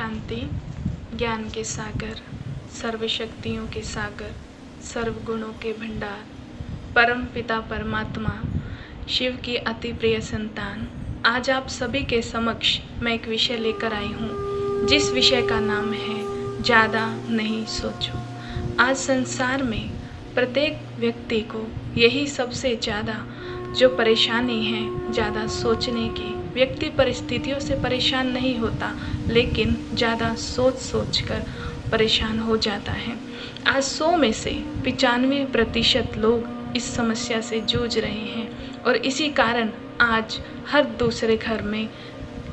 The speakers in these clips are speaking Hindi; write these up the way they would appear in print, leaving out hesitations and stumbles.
शांति, ज्ञान के सागर, सर्वशक्तियों के सागर, सर्वगुणों के भंडार, परम पिता परमात्मा, शिव की अति प्रिय संतान, आज आप सभी के समक्ष मैं एक विषय लेकर आई हूँ, जिस विषय का नाम है ज़्यादा नहीं सोचो। आज संसार में प्रत्येक व्यक्ति को यही सबसे ज़्यादा जो परेशानी है, ज़्यादा सोचने की। व्यक्ति परिस्थितियों से परेशान नहीं होता, लेकिन ज़्यादा सोच कर परेशान हो जाता है। आज 100 में से 95% लोग इस समस्या से जूझ रहे हैं और इसी कारण आज हर दूसरे घर में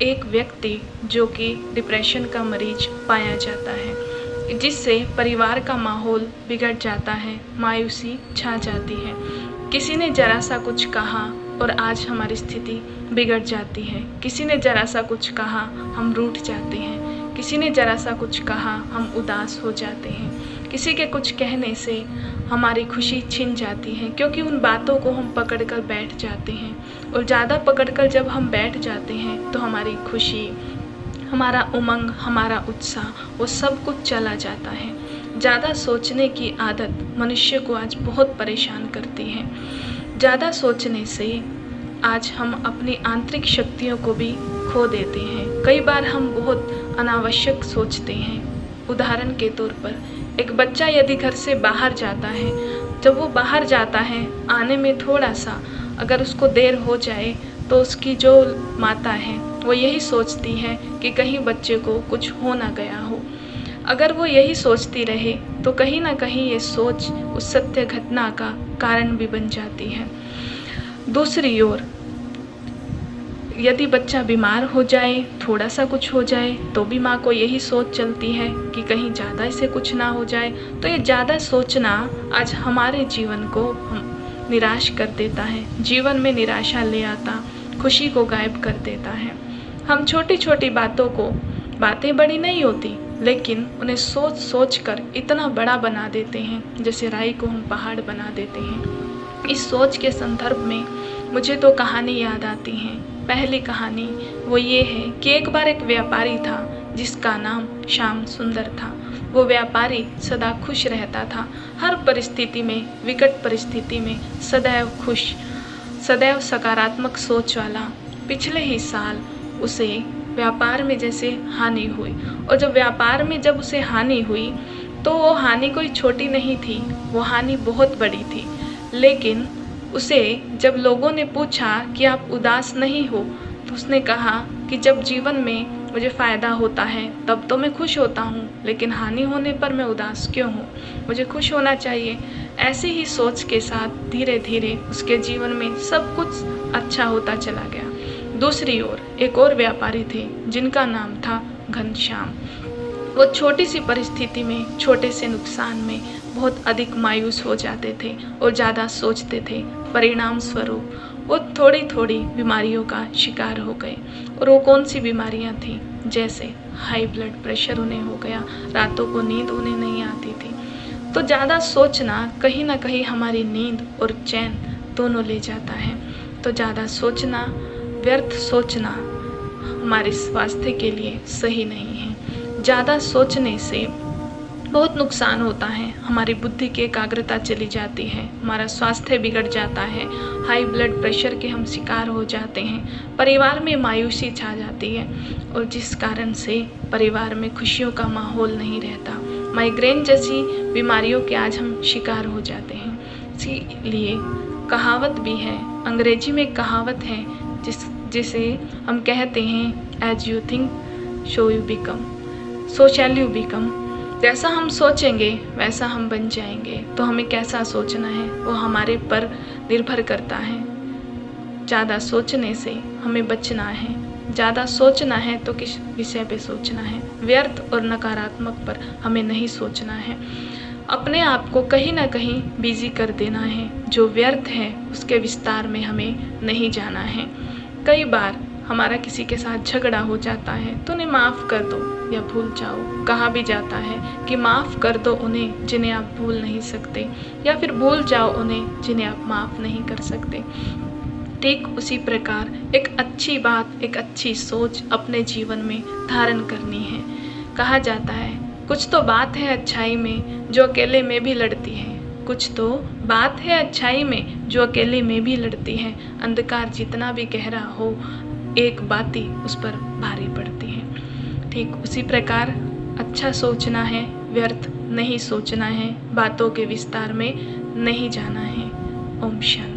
एक व्यक्ति जो कि डिप्रेशन का मरीज पाया जाता है, जिससे परिवार का माहौल बिगड़ जाता है, मायूसी छा जाती है। किसी ने ज़रा सा कुछ कहा और आज हमारी स्थिति बिगड़ जाती है। किसी ने ज़रा सा कुछ कहा हम रूठ जाते हैं, किसी ने ज़रा सा कुछ कहा हम उदास हो जाते हैं। किसी के कुछ कहने से हमारी खुशी छिन जाती है, क्योंकि उन बातों को हम पकड़ कर बैठ जाते हैं और ज़्यादा पकड़ कर जब हम बैठ जाते हैं तो हमारी खुशी, हमारा उमंग, हमारा उत्साह, वो सब कुछ चला जाता है। ज़्यादा सोचने की आदत मनुष्य को आज बहुत परेशान करती है। ज़्यादा सोचने से आज हम अपनी आंतरिक शक्तियों को भी खो देते हैं। कई बार हम बहुत अनावश्यक सोचते हैं। उदाहरण के तौर पर एक बच्चा यदि घर से बाहर जाता है, जब वो बाहर जाता है आने में थोड़ा सा अगर उसको देर हो जाए तो उसकी जो माता है वो यही सोचती है कि कहीं बच्चे को कुछ हो ना गया हो। अगर वो यही सोचती रहे तो कहीं ना कहीं ये सोच उस सत्य घटना का कारण भी बन जाती है। दूसरी ओर यदि बच्चा बीमार हो जाए, थोड़ा सा कुछ हो जाए, तो भी माँ को यही सोच चलती है कि कहीं ज़्यादा इसे कुछ ना हो जाए। तो ये ज़्यादा सोचना आज हमारे जीवन को निराश कर देता है, जीवन में निराशा ले आता, खुशी को गायब कर देता है। हम छोटी छोटी बातों को, बातें बड़ी नहीं होती लेकिन उन्हें सोच कर इतना बड़ा बना देते हैं, जैसे राई को हम पहाड़ बना देते हैं। इस सोच के संदर्भ में मुझे तो कहानी याद आती है। पहली कहानी वो ये है कि एक बार एक व्यापारी था जिसका नाम श्याम सुंदर था। वो व्यापारी सदा खुश रहता था, हर परिस्थिति में, विकट परिस्थिति में सदैव खुश, सदैव सकारात्मक सोच वाला। पिछले ही साल उसे व्यापार में जैसे हानि हुई, और जब व्यापार में जब उसे हानि हुई तो वो हानि कोई छोटी नहीं थी, वो हानि बहुत बड़ी थी। लेकिन उसे जब लोगों ने पूछा कि आप उदास नहीं हो, तो उसने कहा कि जब जीवन में मुझे फ़ायदा होता है तब तो मैं खुश होता हूँ, लेकिन हानि होने पर मैं उदास क्यों हूँ, मुझे खुश होना चाहिए। ऐसी ही सोच के साथ धीरे धीरे उसके जीवन में सब कुछ अच्छा होता चला गया। दूसरी ओर एक और व्यापारी थे जिनका नाम था घनश्याम। वो छोटी सी परिस्थिति में, छोटे से नुकसान में बहुत अधिक मायूस हो जाते थे और ज़्यादा सोचते थे। परिणाम स्वरूप वो थोड़ी थोड़ी बीमारियों का शिकार हो गए। और वो कौन सी बीमारियां थीं? जैसे हाई ब्लड प्रेशर उन्हें हो गया, रातों को नींद उन्हें नहीं आती थी। तो ज़्यादा सोचना कहीं ना कहीं हमारी नींद और चैन दोनों ले जाता है। तो ज़्यादा सोचना, व्यर्थ सोचना हमारे स्वास्थ्य के लिए सही नहीं है। ज़्यादा सोचने से बहुत नुकसान होता है। हमारी बुद्धि की एकाग्रता चली जाती है, हमारा स्वास्थ्य बिगड़ जाता है, हाई ब्लड प्रेशर के हम शिकार हो जाते हैं, परिवार में मायूसी छा जाती है और जिस कारण से परिवार में खुशियों का माहौल नहीं रहता। माइग्रेन जैसी बीमारियों के आज हम शिकार हो जाते हैं। इसीलिए कहावत भी है, अंग्रेजी में कहावत है जिसे हम कहते हैं as you think so you become, so shall you become. जैसा हम सोचेंगे वैसा हम बन जाएंगे। तो हमें कैसा सोचना है वो हमारे पर निर्भर करता है। ज़्यादा सोचने से हमें बचना है। ज़्यादा सोचना है तो किस विषय पे सोचना है? व्यर्थ और नकारात्मक पर हमें नहीं सोचना है। अपने आप को कहीं ना कहीं बिजी कर देना है। जो व्यर्थ है उसके विस्तार में हमें नहीं जाना है। कई बार हमारा किसी के साथ झगड़ा हो जाता है तो उन्हें माफ़ कर दो या भूल जाओ। कहा भी जाता है कि माफ़ कर दो उन्हें जिन्हें आप भूल नहीं सकते, या फिर भूल जाओ उन्हें जिन्हें आप माफ़ नहीं कर सकते। ठीक उसी प्रकार एक अच्छी बात, एक अच्छी सोच अपने जीवन में धारण करनी है। कहा जाता है, कुछ तो बात है अच्छाई में जो अकेले में भी लड़ती है। कुछ तो बात है अच्छाई में जो अकेले में भी लड़ती है। अंधकार जितना भी गहरा हो, एक बाती उस पर भारी पड़ती है। ठीक उसी प्रकार अच्छा सोचना है, व्यर्थ नहीं सोचना है, बातों के विस्तार में नहीं जाना है। ओम शांति।